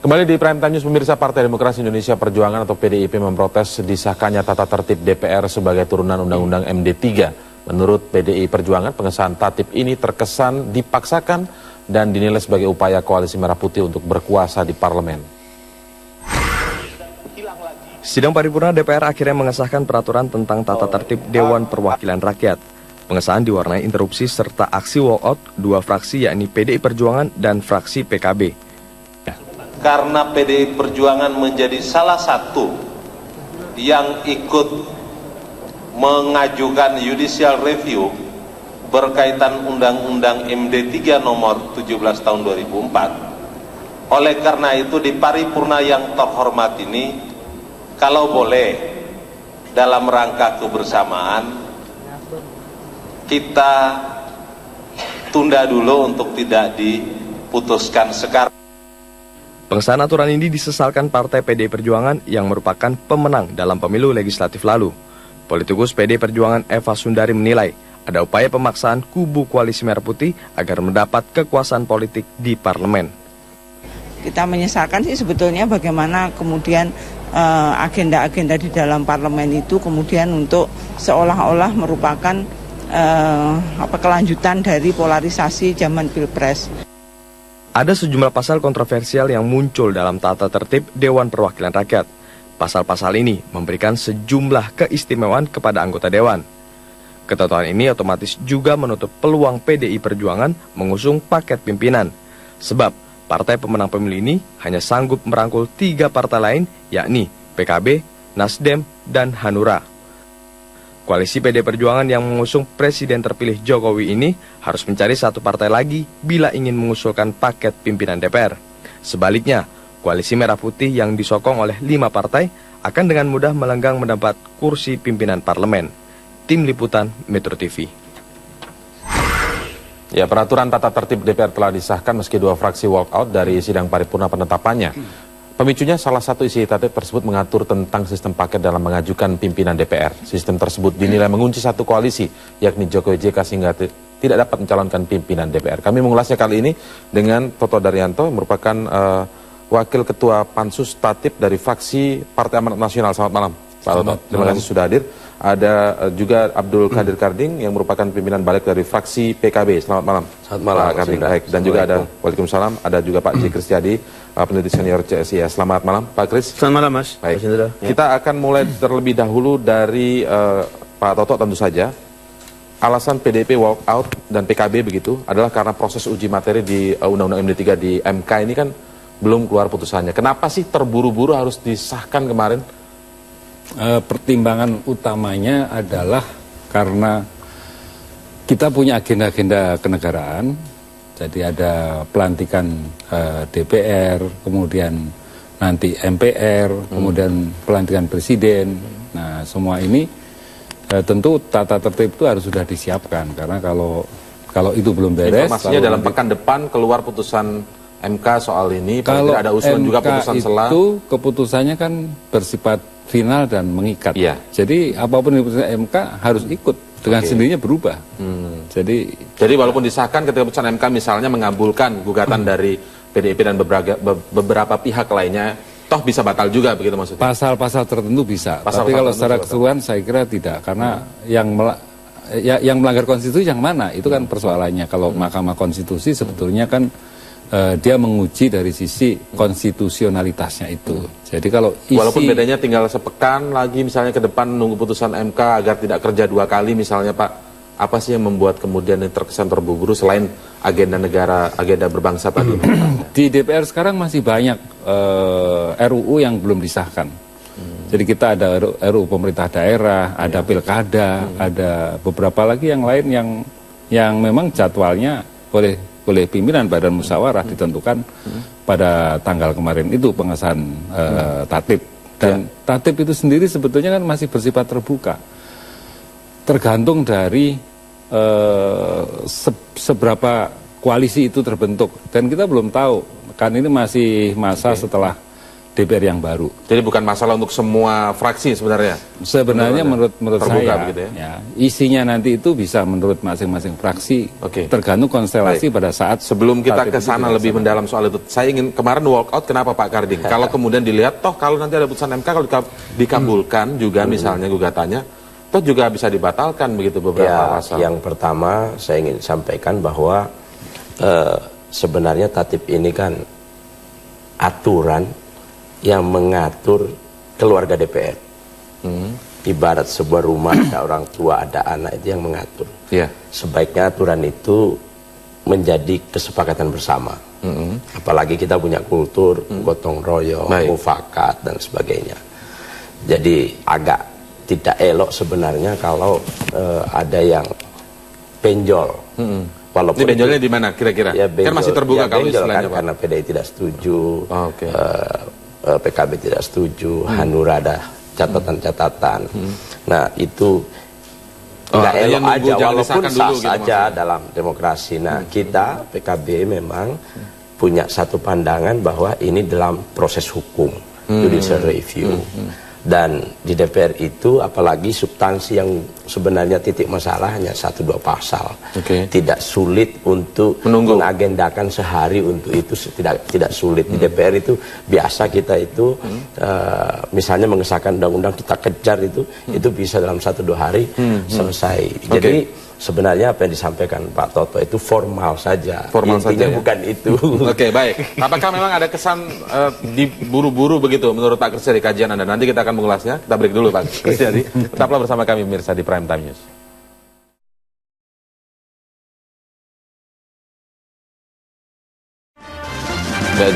Kembali di Prime Time News, pemirsa. Partai Demokrasi Indonesia Perjuangan atau PDIP memprotes disahkannya tata tertib DPR sebagai turunan Undang-Undang MD3. Menurut PDI Perjuangan, pengesahan tatip ini terkesan dipaksakan dan dinilai sebagai upaya koalisi Merah Putih untuk berkuasa di parlemen. Sidang paripurna DPR akhirnya mengesahkan peraturan tentang tata tertib Dewan Perwakilan Rakyat. Pengesahan diwarnai interupsi serta aksi walkout dua fraksi, yakni PDI Perjuangan dan fraksi PKB. Karena PDI Perjuangan menjadi salah satu yang ikut mengajukan judicial review berkaitan Undang-Undang MD3 nomor 17 tahun 2004. Oleh karena itu di paripurna yang terhormat ini, kalau boleh dalam rangka kebersamaan kita tunda dulu untuk tidak diputuskan sekarang. Pengesahan aturan ini disesalkan Partai PDI Perjuangan yang merupakan pemenang dalam pemilu legislatif lalu. Politikus PDI Perjuangan Eva Sundari menilai ada upaya pemaksaan kubu koalisi Merah Putih agar mendapat kekuasaan politik di parlemen. Kita menyesalkan sih sebetulnya bagaimana kemudian agenda-agenda di dalam parlemen itu kemudian untuk seolah-olah merupakan kelanjutan dari polarisasi zaman Pilpres. Ada sejumlah pasal kontroversial yang muncul dalam tata tertib Dewan Perwakilan Rakyat. Pasal-pasal ini memberikan sejumlah keistimewaan kepada anggota Dewan. Ketentuan ini otomatis juga menutup peluang PDI Perjuangan mengusung paket pimpinan. Sebab partai pemenang pemilu ini hanya sanggup merangkul 3 partai lain, yakni PKB, Nasdem, dan Hanura. Koalisi PDI Perjuangan yang mengusung Presiden terpilih Jokowi ini harus mencari satu partai lagi bila ingin mengusulkan paket pimpinan DPR. Sebaliknya, koalisi Merah Putih yang disokong oleh 5 partai akan dengan mudah melenggang mendapat kursi pimpinan parlemen. Tim Liputan Metro TV. Ya, peraturan tata tertib DPR telah disahkan meski 2 fraksi walkout dari sidang paripurna penetapannya. Pemicunya salah satu isi tatip tersebut mengatur tentang sistem paket dalam mengajukan pimpinan DPR. Sistem tersebut dinilai mengunci satu koalisi, yakni Jokowi JK, sehingga tidak dapat mencalonkan pimpinan DPR. Kami mengulasnya kali ini dengan Toto Daryanto, yang merupakan Wakil Ketua Pansus Tatip dari fraksi Partai Amanat Nasional. Selamat malam, Pak Toto. Terima kasih sudah hadir. Ada juga Abdul Qadir Karding yang merupakan pimpinan balik dari fraksi PKB. Selamat malam. Selamat malam, Pak Karding. Baik. Dan juga ada Waalaikumsalam. Ada juga Pak J. Kristiadi, peneliti senior CSIS. Selamat malam, Pak Kris. Selamat malam, Mas. Baik. Kita akan mulai terlebih dahulu dari Pak Toto tentu saja. Alasan PDIP walkout dan PKB begitu adalah karena proses uji materi di Undang-Undang MD3 di MK ini kan belum keluar putusannya. Kenapa sih terburu-buru harus disahkan kemarin? Pertimbangan utamanya adalah karena kita punya agenda-agenda kenegaraan. Jadi ada pelantikan DPR, kemudian nanti MPR, kemudian pelantikan presiden. Nah, semua ini tentu tata tertib itu harus sudah disiapkan, karena kalau itu belum beres. Informasinya dalam pekan depan keluar putusan MK soal ini. Kalau ada usulan MK juga putusan selah. Itu keputusannya kan bersifat final dan mengikat. Iya. Jadi apapun yang diputuskan MK harus ikut dengan sendirinya berubah. Jadi walaupun disahkan ketika putusan MK misalnya mengabulkan gugatan dari PDIP dan beberapa pihak lainnya, toh bisa batal juga begitu maksudnya? Pasal-pasal tertentu bisa. Tapi kalau secara keseluruhan saya kira tidak, karena yang melanggar konstitusi yang mana itu kan persoalannya. Kalau Mahkamah Konstitusi sebetulnya kan dia menguji dari sisi konstitusionalitasnya itu. Jadi kalau walaupun bedanya tinggal sepekan lagi misalnya ke depan nunggu putusan MK agar tidak kerja 2 kali misalnya, Pak, apa sih yang membuat kemudian ini terkesan terburu-buru selain agenda negara, agenda berbangsa tadi? Di DPR sekarang masih banyak RUU yang belum disahkan. Jadi kita ada RUU pemerintah daerah, ada pilkada, ada beberapa lagi yang lain yang memang jadwalnya oleh pimpinan Badan Musyawarah ditentukan pada tanggal kemarin itu pengesahan tatip. Dan tatip itu sendiri sebetulnya kan masih bersifat terbuka. Tergantung dari seberapa koalisi itu terbentuk. Dan kita belum tahu, kan ini masih masa setelah DPR yang baru. Jadi bukan masalah untuk semua fraksi sebenarnya? Sebenarnya menurut terbuka saya, begitu ya, isinya nanti itu bisa menurut masing-masing fraksi, tergantung konstelasi pada saat. Sebelum kita ke sana lebih mendalam soal itu, saya ingin kemarin walkout kenapa Pak Karding? Kalau kemudian dilihat, toh kalau nanti ada putusan MK, kalau dikabulkan juga misalnya gugatannya, toh juga bisa dibatalkan begitu beberapa pasal. Yang pertama saya ingin sampaikan bahwa sebenarnya tatib ini kan aturan yang mengatur keluarga DPR. Ibarat sebuah rumah, ada orang tua, ada anak, itu yang mengatur. Sebaiknya aturan itu menjadi kesepakatan bersama. Apalagi kita punya kultur gotong royong, mufakat dan sebagainya. Jadi agak tidak elok sebenarnya kalau ada yang benjol. Walaupun ini benjolnya di mana kira-kira? Ya, benjol, kan masih terbuka kalau istilahnya, kan, karena PDI tidak setuju, PKB tidak setuju, Hanura ada catatan-catatan. Nah itu nggak elok aja, walaupun sah saja dalam demokrasi. Nah kita PKB memang punya satu pandangan bahwa ini dalam proses hukum, judicial review. Dan di DPR itu apalagi substansi yang sebenarnya titik masalahnya 1-2 pasal, tidak sulit untuk mengagendakan sehari untuk itu, tidak sulit. Di DPR itu biasa kita itu misalnya mengesahkan undang-undang kita kejar itu bisa dalam 1-2 hari selesai. Jadi sebenarnya apa yang disampaikan Pak Toto itu formal saja. Formal saja, bukan itu. Oke, baik. Apakah memang ada kesan diburu-buru begitu menurut Pak Kristiadi kajian Anda? Nanti kita akan mengulasnya. Kita break dulu Pak Kristiadi. Tetaplah bersama kami pemirsa di Prime Time News.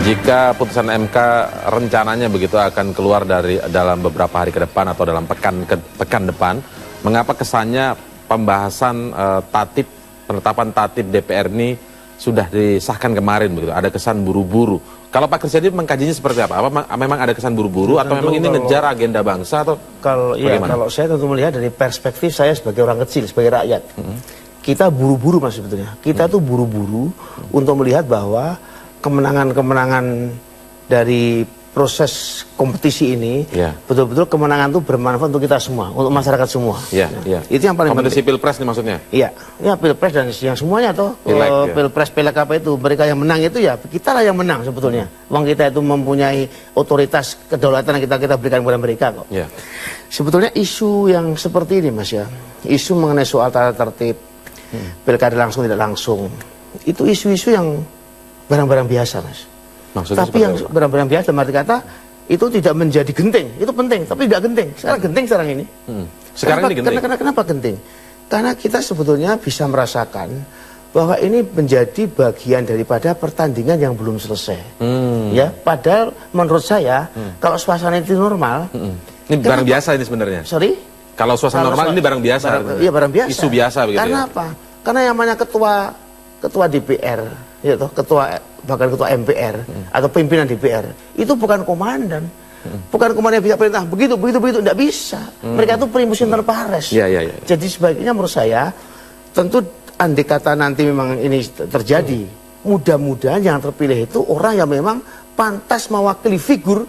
Jika putusan MK rencananya begitu akan keluar dalam beberapa hari ke depan atau dalam pekan depan, mengapa kesannya pembahasan penetapan tatib DPR ini sudah disahkan kemarin begitu? Ada kesan buru-buru. Kalau Pak Kristiadi mengkajinya seperti apa? Memang ada kesan buru-buru atau memang ini ngejar agenda bangsa atau kalau saya tentu melihat dari perspektif saya sebagai orang kecil, sebagai rakyat. Kita buru-buru Mas sebetulnya. Kita tuh buru-buru untuk melihat bahwa kemenangan-kemenangan dari proses kompetisi ini betul-betul kemenangan itu bermanfaat untuk kita semua, untuk masyarakat semua. Itu yang paling penting. Kompetisi pilpres nih maksudnya? Iya, pilpres dan yang semuanya toh. Pilpres, pileg apa itu, mereka yang menang itu ya kita lah yang menang sebetulnya. Uang kita itu mempunyai otoritas kedaulatan yang kita berikan kepada mereka kok. Sebetulnya isu yang seperti ini Mas ya, isu mengenai soal tata tertib, pilkada langsung tidak langsung, itu isu-isu yang barang-barang biasa Mas. Maksudnya tapi yang barang-barang biasa, arti kata itu tidak menjadi genting, itu penting, tapi tidak genting. Sekarang genting sekarang ini. Sekarang ini genting. Kenapa genting? Karena kita sebetulnya bisa merasakan bahwa ini menjadi bagian daripada pertandingan yang belum selesai. Ya, padahal menurut saya kalau suasana itu normal, ini barang biasa ini sebenarnya. Sorry? Kalau suasana normal ini barang biasa. Iya, barang biasa. Isu biasa begitu. Karena apa? Karena yang namanya ketua DPR, ya toh, bahkan ketua MPR atau pimpinan DPR itu bukan komandan, bukan komandan yang bisa perintah begitu, tidak bisa. Mereka itu primus inter pares. Jadi sebaiknya menurut saya, tentu andai kata nanti memang ini terjadi, mudah-mudahan yang terpilih itu orang yang memang pantas mewakili figur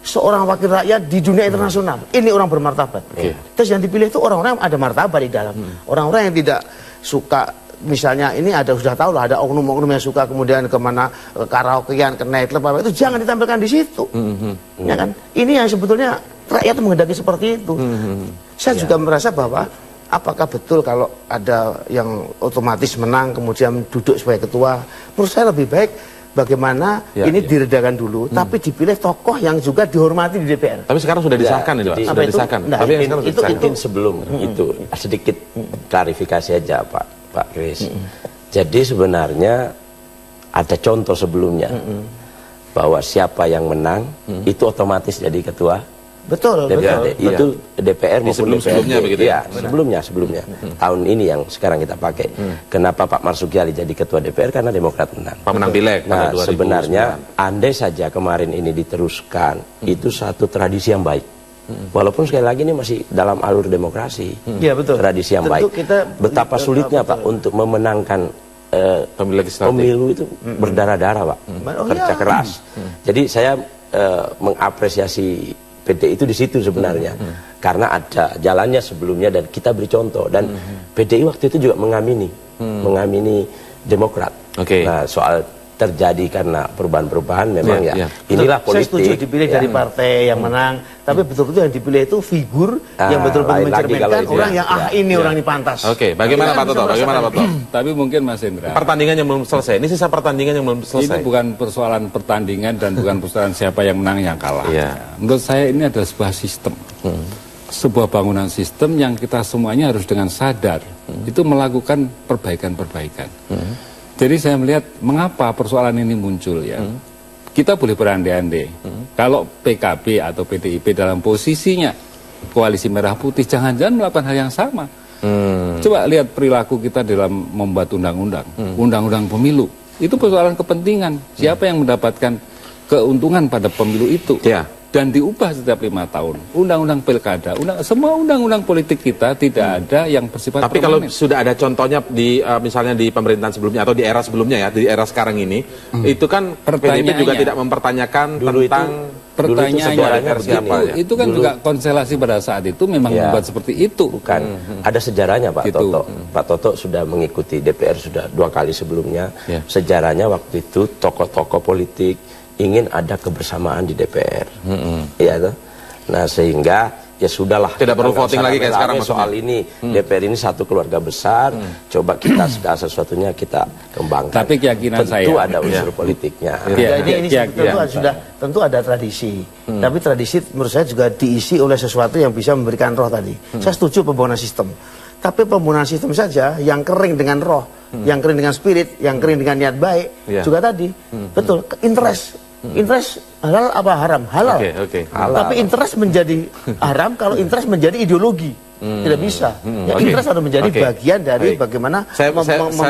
seorang wakil rakyat di dunia internasional. Ini orang bermartabat. Terus yang dipilih itu orang-orang yang ada martabat di dalam, orang-orang yang tidak suka. Misalnya ini sudah tahu lah ada oknum-oknum yang suka kemudian kemana ke karaokean, ke nightclub apa itu jangan ditampilkan di situ, ya kan? Ini yang sebetulnya rakyat menghendaki seperti itu. Saya juga merasa bahwa apakah betul kalau ada yang otomatis menang kemudian duduk sebagai ketua? Menurut saya lebih baik bagaimana ini diredakan dulu, tapi dipilih tokoh yang juga dihormati di DPR. Tapi sekarang sudah disahkan itu, Pak. Sudah disahkan. Tapi itu sebelum itu sedikit klarifikasi aja, Pak Kris. Jadi sebenarnya ada contoh sebelumnya bahwa siapa yang menang itu otomatis jadi ketua. Betul. Itu DPR maupun sebelumnya begitu ya. Sebelumnya. Tahun ini yang sekarang kita pakai. Kenapa Pak Marzuki Ali jadi ketua DPR? Karena Demokrat menang. Pemenang pileg. Nah, sebenarnya andai saja kemarin ini diteruskan, itu satu tradisi yang baik. Walaupun sekali lagi ini masih dalam alur demokrasi, betul. Tradisi yang baik. Betapa sulitnya Pak untuk memenangkan pemilu itu berdarah-darah Pak, kerja keras. Jadi saya mengapresiasi PDI itu di situ sebenarnya. Karena ada jalannya sebelumnya dan kita beri contoh. Dan PDI waktu itu juga mengamini Demokrat. Nah, soal terjadi karena perubahan-perubahan memang inilah politik. Saya setuju dipilih dari partai yang menang, tapi betul-betul yang dipilih itu figur yang betul-betul mencerminkan orang yang ini orang ini pantas. Bagaimana Pak Toto? Bagaimana Pak Toto? Tapi mungkin Mas Indra, pertandingan yang belum selesai. Ini sisa pertandingan yang belum selesai. Ini bukan persoalan pertandingan dan bukan persoalan siapa yang menang yang kalah. Menurut saya ini adalah sebuah sistem. Sebuah bangunan sistem yang kita semuanya harus dengan sadar itu melakukan perbaikan-perbaikan. Jadi saya melihat mengapa persoalan ini muncul ya. Kita boleh berandai-andai. Kalau PKB atau PDIP dalam posisinya koalisi merah putih, jangan-jangan melakukan hal yang sama. Coba lihat perilaku kita dalam membuat undang-undang, undang-undang pemilu. Itu persoalan kepentingan. Siapa yang mendapatkan keuntungan pada pemilu itu? Dan diubah setiap 5 tahun. Undang-undang pilkada, semua undang-undang politik kita tidak ada yang bersifat Tapi kalau sudah ada contohnya di misalnya di pemerintahan sebelumnya atau di era sebelumnya ya, di era sekarang ini, itu kan PDIP juga tidak mempertanyakan tentang pertanyaannya itu kan juga konstelasi pada saat itu memang membuat seperti itu. Bukan, ada sejarahnya Pak Toto. Pak Toto sudah mengikuti DPR sudah 2 kali sebelumnya. Sejarahnya waktu itu tokoh-tokoh politik ingin ada kebersamaan di DPR, nah sehingga ya sudahlah. Tidak perlu voting lagi kayak sekarang soal ini. DPR ini satu keluarga besar. Coba kita segala sesuatunya kita kembangkan. Tapi keyakinan tentu ada unsur politiknya. Ini tentu ada tradisi. Tapi tradisi menurut saya juga diisi oleh sesuatu yang bisa memberikan roh tadi. Saya setuju pembangunan sistem. Tapi pembangunan sistem saja yang kering dengan roh, yang kering dengan spirit, yang kering dengan niat baik, juga tadi betul interest. Interest halal apa haram? Halal. Halal. Tapi interest menjadi haram kalau interest menjadi ideologi. Tidak bisa. Interest harus menjadi bagian dari bagaimana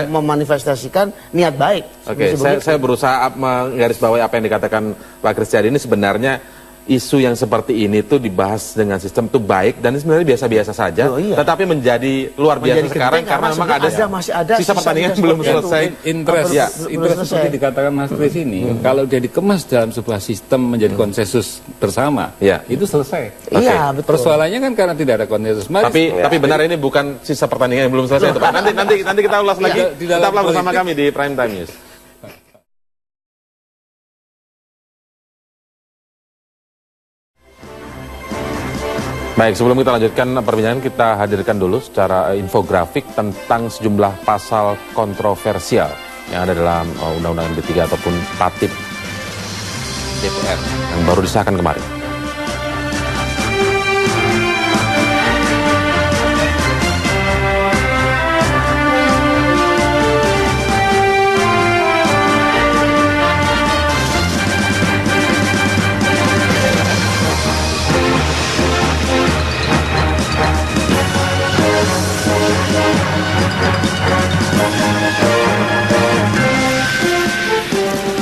memanifestasikan niat baik. Saya berusaha menggarisbawahi apa yang dikatakan Pak Kristiadi. Ini sebenarnya isu yang seperti ini tuh dibahas dengan sistem itu baik dan ini sebenarnya biasa-biasa saja, tetapi menjadi luar biasa sekarang karena memang masih ada sisa pertandingan belum selesai. Interest seperti dikatakan Mas Kris ini, kalau dia dikemas dalam sebuah sistem menjadi konsensus bersama, itu selesai. Betul. Persoalannya kan karena tidak ada konsensus. Tapi benar ini bukan sisa pertandingan yang belum selesai, itu, Pak. Nanti kita ulas lagi. Tetaplah bersama kami di Prime Time News. Baik, sebelum kita lanjutkan perbincangan, kita hadirkan dulu secara infografik tentang sejumlah pasal kontroversial yang ada dalam Undang-Undang MD3 ataupun Tatip DPR yang baru disahkan kemarin.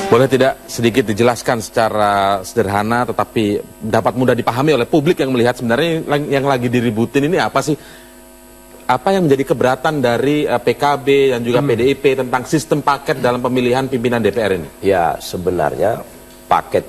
Boleh tidak sedikit dijelaskan secara sederhana tetapi dapat mudah dipahami oleh publik yang melihat sebenarnya yang lagi diributin ini apa sih? Apa yang menjadi keberatan dari PKB dan juga PDIP tentang sistem paket dalam pemilihan pimpinan DPR ini? Ya, sebenarnya paket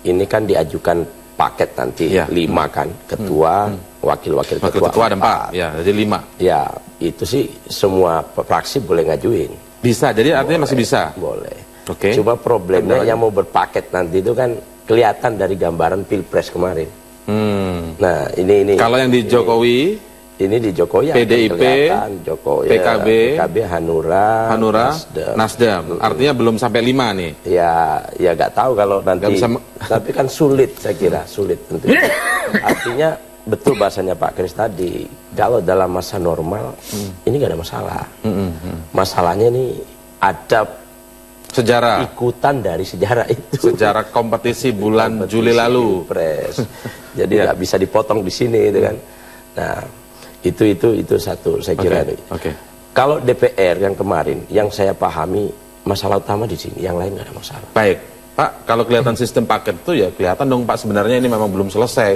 ini kan diajukan paket nanti 5 kan, ketua, wakil-wakil ketua ada 4, ya, jadi 5. Ya, itu sih semua fraksi boleh ngajuin. Bisa, jadi artinya masih bisa? Boleh. Cuma problemnya yang mau berpaket nanti itu kan kelihatan dari gambaran Pilpres kemarin. Nah, ini kalau yang di Jokowi, ini di Jokowi PDIP, Jokowi, PKB, Hanura, Nasdem. Artinya belum sampai 5 nih. Ya nggak tahu kalau nanti. Tapi kan sulit, saya kira sulit tentu. Artinya betul bahasanya Pak Kris tadi. Kalau dalam masa normal ini nggak ada masalah. Masalahnya ini ada sejarah ikutan dari sejarah itu, sejarah kompetisi bulan Juli lalu, jadi nggak bisa dipotong di sini, itu kan. Nah, itu satu saya kira. Kalau DPR yang kemarin, yang saya pahami masalah utama di sini, yang lain nggak ada masalah. Baik, Pak, kalau kelihatan sistem paket itu ya kelihatan dong Pak sebenarnya ini memang belum selesai,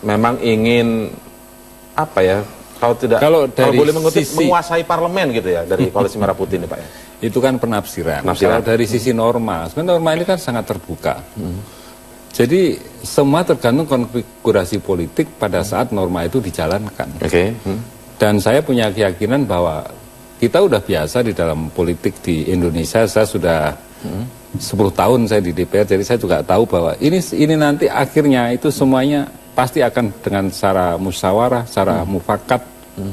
memang ingin apa ya? Kalau boleh mengutip menguasai parlemen gitu ya dari Koalisi Merah Putih ini Pak ya. Itu kan penafsiran. Kalau dari sisi norma, sebenarnya norma ini kan sangat terbuka. Jadi semua tergantung konfigurasi politik pada saat norma itu dijalankan. Dan saya punya keyakinan bahwa kita udah biasa di dalam politik di Indonesia. Saya sudah 10 tahun saya di DPR, jadi saya juga tahu bahwa ini nanti akhirnya itu semuanya pasti akan dengan secara musyawarah, secara mufakat,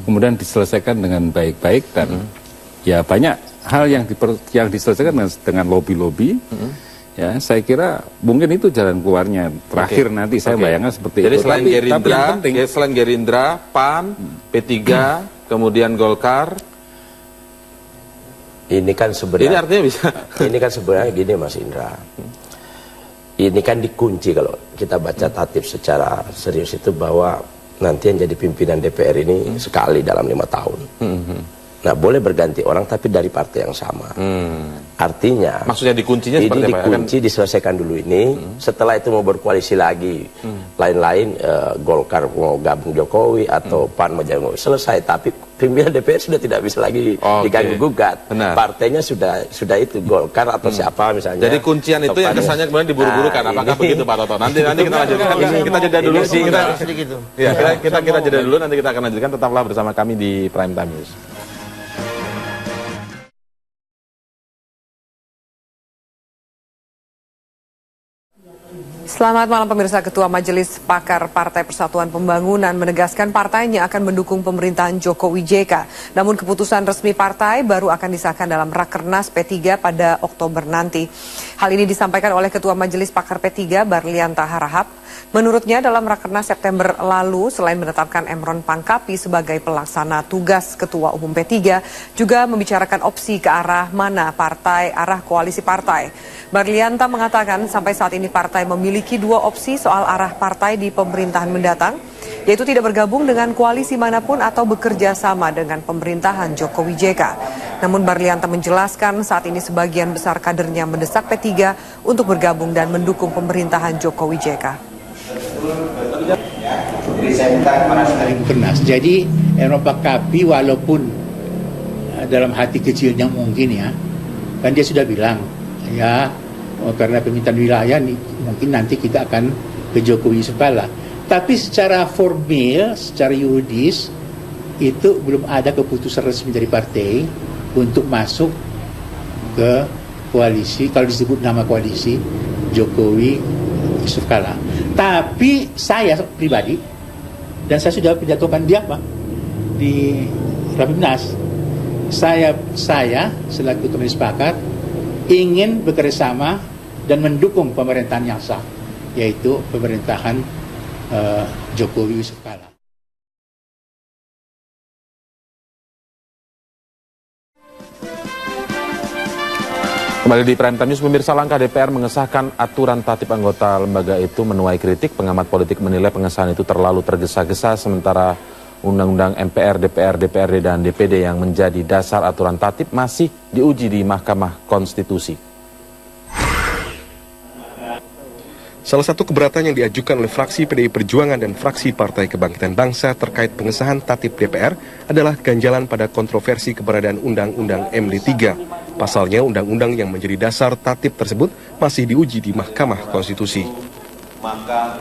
kemudian diselesaikan dengan baik-baik, dan ya banyak hal yang diselesaikan dengan lobby-lobby. Ya, saya kira mungkin itu jalan keluarnya terakhir nanti saya bayangkan seperti jadi itu. Jadi selain Gerindra, PAN, P3, kemudian Golkar. Ini kan sebenarnya. Ini artinya bisa. Ini kan sebenarnya gini Mas Indra. Ini kan dikunci kalau kita baca tatip secara serius itu bahwa nanti yang jadi pimpinan DPR ini sekali dalam 5 tahun. Nah, boleh berganti orang tapi dari partai yang sama. Artinya, maksudnya dikuncinya ini seperti apa? dikunci, diselesaikan dulu ini. Setelah itu mau berkoalisi lagi, lain-lain, Golkar mau gabung Jokowi atau PAN mau gabung, selesai. Tapi pimpinan DPR sudah tidak bisa lagi diganggu gugat. Partainya sudah itu Golkar atau siapa misalnya. Jadi kuncian itu yang kesannya kemudian diburu-burukan. Apakah begitu Pak Toto? Nanti kita lanjutkan. Kita jeda dulu. Kita jeda dulu. Nanti kita akan lanjutkan. Tetaplah bersama kami di Prime Time News. Selamat malam pemirsa. Ketua Majelis Pakar Partai Persatuan Pembangunan menegaskan partainya akan mendukung pemerintahan Jokowi JK. Namun keputusan resmi partai baru akan disahkan dalam Rakernas P3 pada Oktober nanti. Hal ini disampaikan oleh Ketua Majelis Pakar P3 Barlianta Harahap. Menurutnya dalam Rakernas September lalu selain menetapkan Emron Pangkapi sebagai pelaksana tugas Ketua Umum P3, juga membicarakan opsi ke arah mana partai, arah koalisi partai. Barlianta mengatakan sampai saat ini partai memiliki 2 opsi soal arah partai di pemerintahan mendatang, yaitu tidak bergabung dengan koalisi manapun atau bekerja sama dengan pemerintahan Jokowi JK. Namun Barlianta menjelaskan saat ini sebagian besar kadernya mendesak P3 untuk bergabung dan mendukung pemerintahan Jokowi JK. Jadi Eropa Kapi walaupun dalam hati kecilnya mungkin ya, kan dia sudah bilang ya karena pemintaan wilayah mungkin nanti kita akan ke Jokowi Yusuf Kala. Tapi secara formal, secara yuridis itu belum ada keputusan resmi dari partai untuk masuk ke koalisi, kalau disebut nama koalisi Jokowi Yusuf Kala. Tapi saya pribadi, dan saya sudah pidatokan di Rapimnas, saya selaku Ketua Majelis Pakar ingin bekerjasama dan mendukung pemerintahan yang sah, yaitu pemerintahan Jokowi Yusuf Kala. Kembali di Prime Time News, pemirsa. Langkah DPR mengesahkan aturan tatip anggota lembaga itu menuai kritik. Pengamat politik menilai pengesahan itu terlalu tergesa-gesa, sementara Undang-Undang MPR, DPR, DPRD, dan DPD yang menjadi dasar aturan tatip masih diuji di Mahkamah Konstitusi. Salah satu keberatan yang diajukan oleh fraksi PDI Perjuangan dan fraksi Partai Kebangkitan Bangsa terkait pengesahan tatip DPR adalah ganjalan pada kontroversi keberadaan Undang-Undang MD3. Pasalnya, undang-undang yang menjadi dasar tatip tersebut masih diuji di Mahkamah Konstitusi. Maka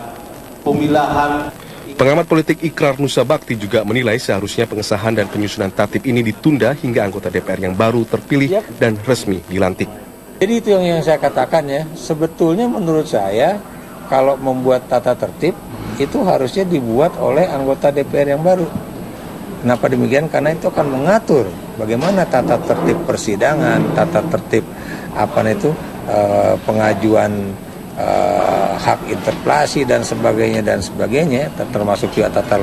pemilahan. Pengamat politik Ikrar Nusa Bakti juga menilai seharusnya pengesahan dan penyusunan tatip ini ditunda hingga anggota DPR yang baru terpilih dan resmi dilantik. Jadi itu yang saya katakan ya, sebetulnya menurut saya kalau membuat tata tertib itu harusnya dibuat oleh anggota DPR yang baru. Kenapa demikian? Karena itu akan mengatur bagaimana tata tertib persidangan, tata tertib pengajuan hak interpelasi dan sebagainya, termasuk juga tata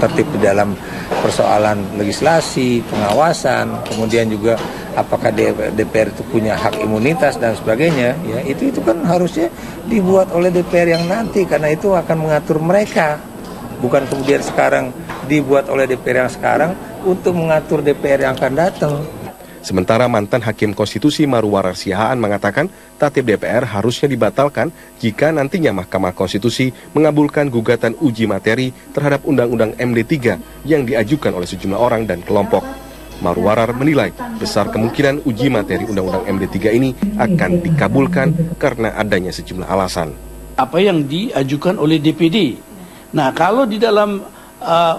tertib di dalam persoalan legislasi, pengawasan, kemudian juga apakah DPR itu punya hak imunitas dan sebagainya, ya itu kan harusnya dibuat oleh DPR yang nanti, karena itu akan mengatur mereka, bukan kemudian sekarang dibuat oleh DPR yang sekarang untuk mengatur DPR yang akan datang. Sementara mantan Hakim Konstitusi Marwarar Siahaan mengatakan tatip DPR harusnya dibatalkan jika nantinya Mahkamah Konstitusi mengabulkan gugatan uji materi terhadap Undang-Undang MD3 yang diajukan oleh sejumlah orang dan kelompok. Marwarar menilai besar kemungkinan uji materi Undang-Undang MD3 ini akan dikabulkan karena adanya sejumlah alasan. apa yang diajukan oleh DPD. Nah, kalau di dalam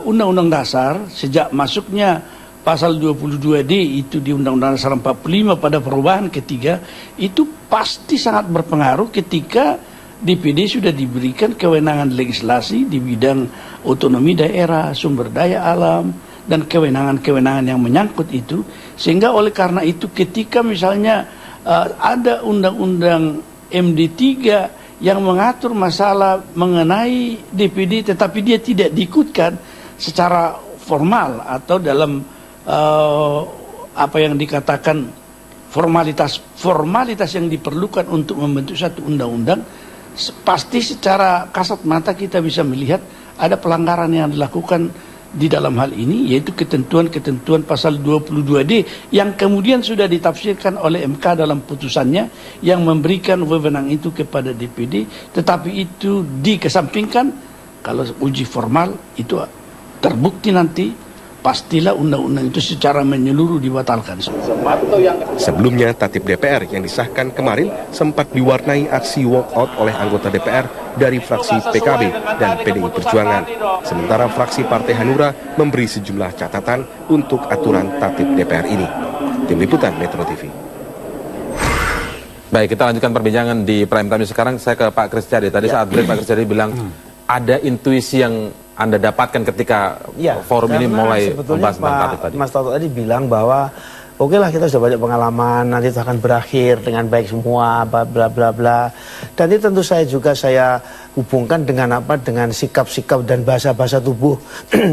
Undang-Undang Dasar sejak masuknya pasal 22D itu di Undang-Undang Dasar 45 pada perubahan ketiga, itu pasti sangat berpengaruh ketika DPD sudah diberikan kewenangan legislasi di bidang otonomi daerah, sumber daya alam, dan kewenangan-kewenangan yang menyangkut itu. Sehingga oleh karena itu ketika misalnya ada Undang-Undang MD3 yang mengatur masalah mengenai DPD tetapi dia tidak diikutkan secara formal atau dalam apa yang dikatakan formalitas yang diperlukan untuk membentuk satu undang-undang, pasti secara kasat mata kita bisa melihat ada pelanggaran yang dilakukan di dalam hal ini, yaitu ketentuan-ketentuan pasal 22D yang kemudian sudah ditafsirkan oleh MK dalam putusannya yang memberikan wewenang itu kepada DPD, tetapi itu dikesampingkan. Kalau uji formal itu terbukti nanti, pastilah undang-undang itu secara menyeluruh dibatalkan. Sebelumnya, tatip DPR yang disahkan kemarin sempat diwarnai aksi walkout oleh anggota DPR dari fraksi PKB dan PDI Perjuangan. Sementara fraksi Partai Hanura memberi sejumlah catatan untuk aturan tatip DPR ini. Tim Liputan Metro TV. Baik, kita lanjutkan perbincangan di Prime Time. Sekarang saya ke Pak Kristiadi. Tadi saat break Pak Kristiadi bilang ada intuisi yang Anda dapatkan ketika forum ini mulai membahas tentang tatip tadi. Mas Toto tadi bilang bahwa oke lah, kita sudah banyak pengalaman, nanti itu akan berakhir dengan baik semua, bla bla bla bla. Dan ini tentu saya hubungkan dengan apa? Dengan sikap-sikap dan bahasa-bahasa tubuh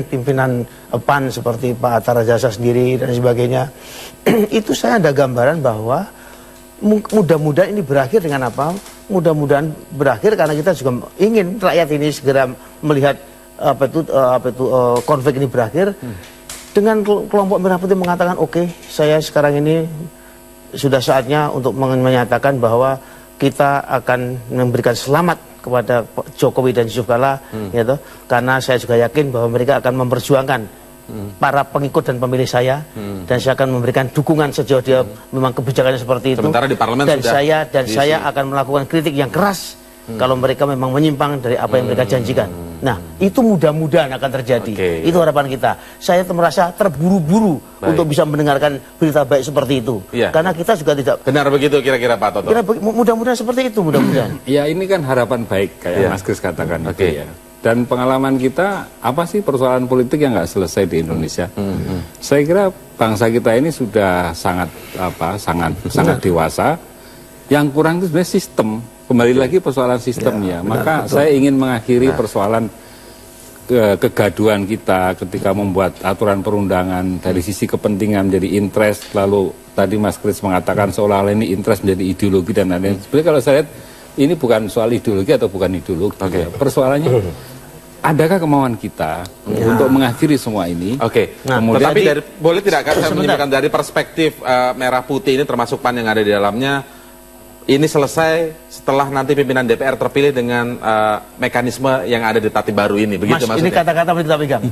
pimpinan PAN seperti Pak Hatta Rajasa sendiri dan sebagainya. Itu saya ada gambaran bahwa mudah-mudahan ini berakhir dengan apa? Mudah-mudahan berakhir karena kita juga ingin rakyat ini segera melihat konflik ini berakhir. Dengan kelompok Merah Putih mengatakan oke, saya sekarang ini sudah saatnya untuk menyatakan bahwa kita akan memberikan selamat kepada Jokowi dan Yusuf Kala, gitu, karena saya juga yakin bahwa mereka akan memperjuangkan para pengikut dan pemilih saya, dan saya akan memberikan dukungan sejauh dia memang kebijakannya seperti itu. Sementara di parlemen dan sudah saya akan melakukan kritik yang keras kalau mereka memang menyimpang dari apa yang mereka janjikan. Nah, itu mudah-mudahan akan terjadi. Itu harapan kita. Saya merasa terburu-buru untuk bisa mendengarkan berita baik seperti itu. Karena kita juga tidak... Benar begitu kira-kira Pak Toto? Mudah-mudahan seperti itu, mudah-mudahan. Ya, ini kan harapan baik, kayak Mas Kris katakan. Ya. Dan pengalaman kita, apa sih persoalan politik yang nggak selesai di Indonesia? Saya kira bangsa kita ini sudah sangat dewasa. Yang kurang itu sebenarnya sistem. Kembali lagi persoalan sistemnya. Maka saya ingin mengakhiri persoalan kegaduhan kita ketika membuat aturan perundangan dari sisi kepentingan menjadi interest. Lalu tadi Mas Kris mengatakan seolah-olah ini interest menjadi ideologi dan lain-lain. Sebenarnya kalau saya lihat ini bukan soal ideologi atau bukan ideologi. Persoalannya adakah kemauan kita untuk mengakhiri semua ini? Kemudian tetapi boleh tidak kan saya menyimpulkan dari perspektif Merah Putih ini termasuk PAN yang ada di dalamnya, ini selesai setelah nanti pimpinan DPR terpilih dengan mekanisme yang ada di tatip baru ini, begitu maksudnya? Ini kata-kata kita pegang.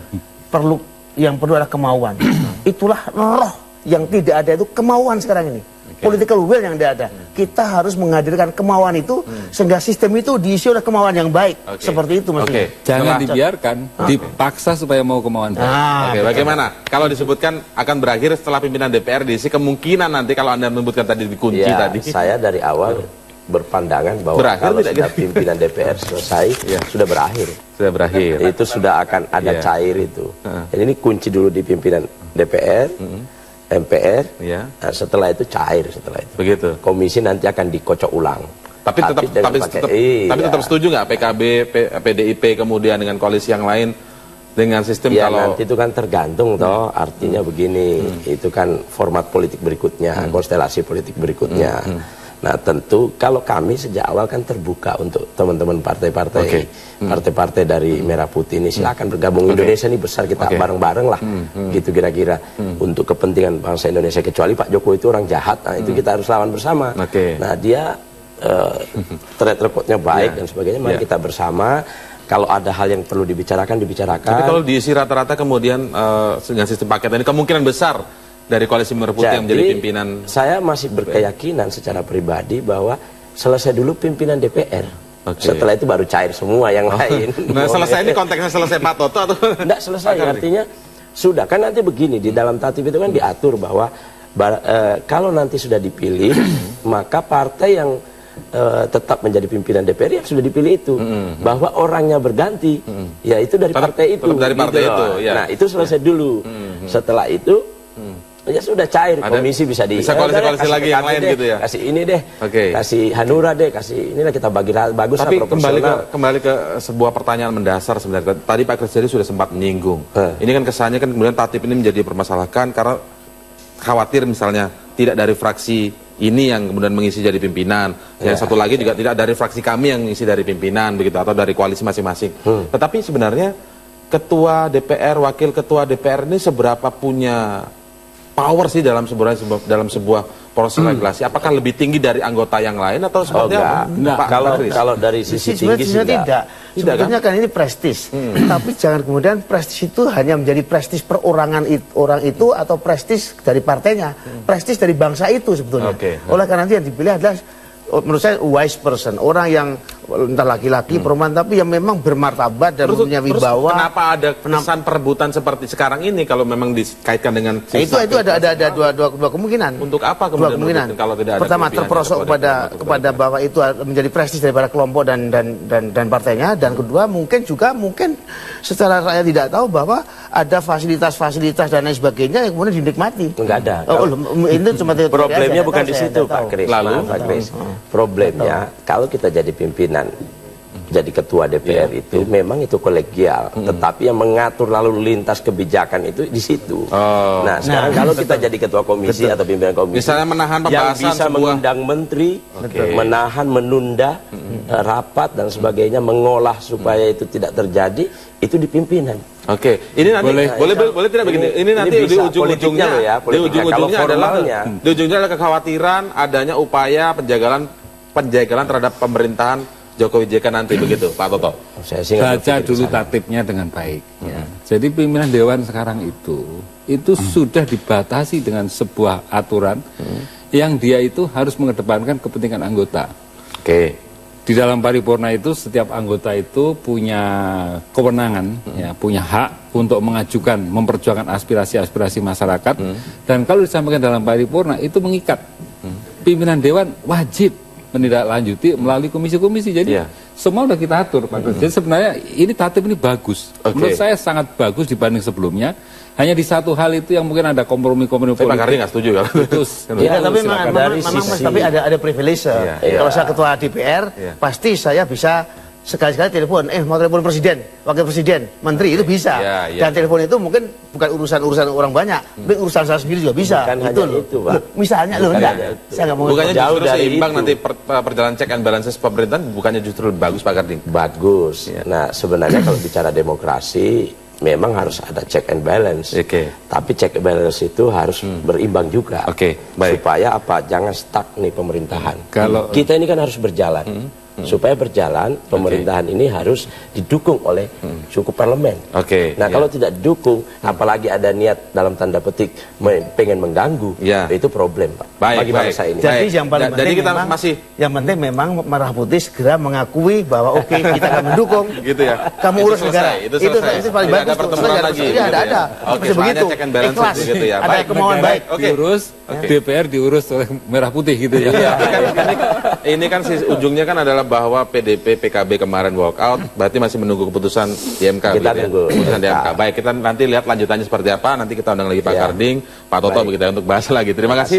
Yang perlu adalah kemauan. Itulah roh yang tidak ada, itu kemauan sekarang ini. Political will yang tidak ada. Kita harus menghadirkan kemauan itu sehingga sistem itu diisi oleh kemauan yang baik. Seperti itu maksudnya. Jangan dibiarkan dipaksa supaya mau kemauan baik. Bagaimana? Kalau disebutkan akan berakhir setelah pimpinan DPR diisi, kemungkinan nanti kalau Anda menyebutkan tadi dikunci tadi. Saya dari awal berpandangan bahwa kalau sudah pimpinan DPR selesai, sudah berakhir. Sudah berakhir. Itu sudah akan ada cair itu. Jadi ini kunci dulu di pimpinan DPR, MPR, setelah itu cair setelah itu. Begitu. Komisi nanti akan dikocok ulang. Tapi tetap setuju nggak PKB, PDIP kemudian dengan koalisi yang lain dengan sistem kalau nanti itu kan tergantung toh, artinya begini, itu kan format politik berikutnya, konstelasi politik berikutnya. Nah tentu kalau kami sejak awal kan terbuka untuk teman-teman partai-partai dari Merah Putih ini, silakan bergabung. Indonesia ini besar, kita bareng-bareng lah gitu kira-kira untuk kepentingan bangsa Indonesia, kecuali Pak Jokowi itu orang jahat, nah itu kita harus lawan bersama. Nah dia track recordnya baik dan sebagainya, mari kita bersama. Kalau ada hal yang perlu dibicarakan. Tapi kalau diisi rata-rata kemudian dengan sistem paket ini kemungkinan besar dari koalisi Merah Putih yang menjadi pimpinan. Saya masih berkeyakinan secara pribadi bahwa selesai dulu pimpinan DPR. Setelah itu baru cair semua yang lain. Nah, selesai ini konteksnya selesai Pak Toto atau? Enggak selesai, artinya sudah. Kan nanti begini, di dalam tatip itu kan diatur bahwa kalau nanti sudah dipilih, maka partai yang tetap menjadi pimpinan DPR yang sudah dipilih itu, bahwa orangnya berganti, ya itu dari partai itu. Dari partai itu, ya. Nah, itu selesai dulu. Setelah itu, ya sudah cair. Komisi bisa koalisi lagi yang lain deh, gitu ya. Kasih ini deh, kasih Hanura deh, kasih inilah kita bagi bagus. Tapi kembali ke sebuah pertanyaan mendasar sebenarnya. Tadi Pak Kris jadi sudah sempat menyinggung. Ini kan kesannya kan kemudian tatip ini menjadi permasalahan karena khawatir misalnya tidak dari fraksi ini yang kemudian mengisi jadi pimpinan, yang satu lagi juga tidak dari fraksi kami yang mengisi dari pimpinan begitu, atau dari koalisi masing-masing. Tetapi sebenarnya ketua DPR, wakil ketua DPR ini seberapa punya power sih dalam sebuah proses regulasi? Apakah lebih tinggi dari anggota yang lain atau seperti apa? Kalau dari sisi tinggi sih tidak. Sebetulnya kan ini prestis, tapi jangan kemudian prestis itu hanya menjadi prestis perorangan orang itu atau prestis dari partainya, prestis dari bangsa itu sebetulnya. Oleh karena itu yang dipilih adalah menurut saya wise person, orang yang entah laki-laki, perempuan, tapi yang memang bermartabat dan punya wibawa. Kenapa ada kesan perebutan seperti sekarang ini kalau memang dikaitkan dengan itu ada dua kemungkinan. Untuk apa kemudian? Dua kemungkinan. Kalau tidak ada pertama terperosok kepada bahwa itu menjadi prestis daripada kelompok dan partainya, dan kedua mungkin secara rakyat tidak tahu bahwa ada fasilitas-fasilitas dan lain sebagainya yang kemudian dinikmati. Enggak ada. Itu cuma problemnya bukan di situ, Pak Kris. Problemnya kalau kita jadi pimpinan, jadi ketua DPR itu memang itu kolegial, tetapi yang mengatur lalu lintas kebijakan itu di situ. Nah, sekarang kalau kita jadi ketua komisi atau pimpinan komisi, misalnya menahan pembahasan yang bisa mengundang menteri, menahan, menunda rapat dan sebagainya, mengolah supaya itu tidak terjadi, itu di pimpinan. Ini nanti boleh tidak begini? Ini nanti di ujung-ujungnya adalah kekhawatiran adanya upaya penjagalan terhadap pemerintahan Jokowi JK nanti, begitu Pak Toto? Baca dulu tatipnya dengan baik. Jadi pimpinan Dewan sekarang itu sudah dibatasi dengan sebuah aturan yang dia itu harus mengedepankan kepentingan anggota. Di dalam paripurna itu setiap anggota itu punya kewenangan, punya hak untuk mengajukan, memperjuangkan aspirasi-aspirasi masyarakat. Dan kalau disampaikan dalam paripurna itu mengikat. Pimpinan Dewan wajib menindaklanjuti melalui komisi-komisi. Jadi semua sudah kita atur, Pak Kris. Jadi sebenarnya ini tatip ini bagus. Menurut saya sangat bagus dibanding sebelumnya. Hanya di satu hal itu yang mungkin ada kompromi-kompromi politik. Pak Kardi nggak setuju kan? Tapi ada privilege. Kalau saya ketua DPR, pasti saya bisa sekali-sekali telepon, mau telepon presiden, wakil presiden, menteri, itu bisa. Dan telepon itu mungkin bukan urusan orang banyak, tapi urusan saya sendiri juga bisa. Bukan hanya itu, Pak. Misalnya enggak. Saya nggak mau. Bukannya justru seimbang nanti perjalanan check and balances pemerintahan, bukannya justru lebih bagus, Pak Kardi? Bagus. Nah, sebenarnya kalau bicara demokrasi, memang harus ada check and balance. Tapi check and balance itu harus berimbang juga. Supaya apa? Jangan stuck nih pemerintahan. Kita ini kan harus berjalan. Supaya berjalan, pemerintahan ini harus didukung oleh suku parlemen. Nah, kalau tidak didukung, apalagi ada niat dalam tanda petik pengen mengganggu, itu problem, Pak. Bagi bangsa ini. Jadi yang paling penting memang Merah Putih segera mengakui bahwa kita akan mendukung. Kamu urus negara. Itu paling bagus. Ada. Begitu. Ikhlas. Ada kemauan baik. Diurus, DPR diurus oleh Merah Putih gitu ya. Ini kan ujungnya kan adalah bahwa PDP, PKB kemarin walkout, berarti masih menunggu keputusan di MK. Kita tunggu. Keputusan di MK. Baik, kita nanti lihat lanjutannya seperti apa. Nanti kita undang lagi Pak Karding, Pak Toto begitu untuk bahas lagi. Terima kasih.